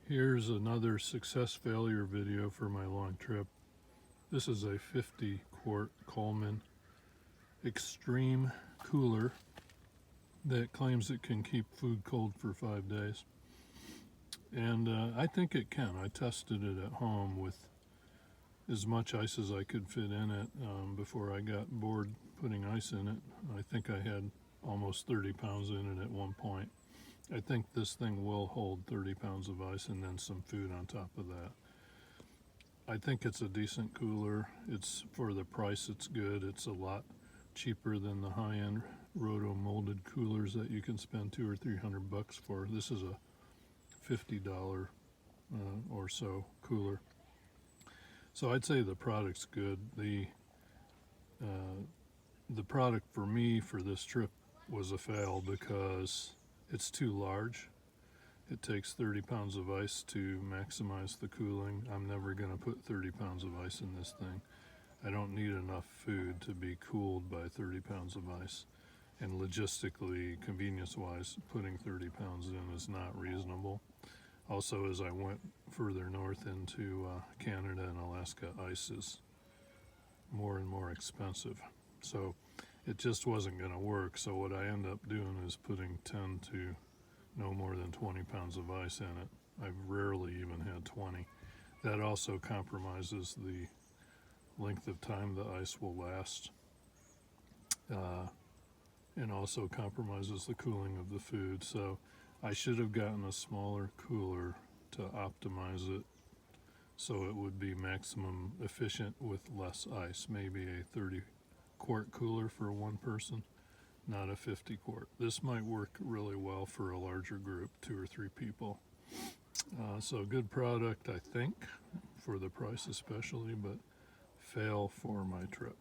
Here's another success failure video for my long trip. This is a 50 quart Coleman extreme cooler that claims it can keep food cold for 5 days. And I think it can. I tested it at home with as much ice as I could fit in it before I got bored putting ice in it. I think I had almost 30 pounds in it at one point. I think this thing will hold 30 pounds of ice and then some food on top of that. I think it's a decent cooler. It's for the price, it's good. It's a lot cheaper than the high-end roto molded coolers that you can spend $200 or $300 for. This is a $50 or so cooler. So I'd say the product's good. The product for me for this trip was a fail because it's too large. It takes 30 pounds of ice to maximize the cooling. I'm never going to put 30 pounds of ice in this thing. I don't need enough food to be cooled by 30 pounds of ice. And logistically, convenience-wise, putting 30 pounds in is not reasonable. Also, as I went further north into Canada and Alaska, ice is more and more expensive. So it just wasn't going to work. So what I end up doing is putting 10 to no more than 20 pounds of ice in it. I've rarely even had 20. That also compromises the length of time the ice will last, and also compromises the cooling of the food. So I should have gotten a smaller cooler to optimize it so it would be maximum efficient with less ice. Maybe a 30 quart cooler for one person, not a 50 quart. This might work really well for a larger group, 2 or 3 people. So good product, I think, for the price especially, but fail for my trip.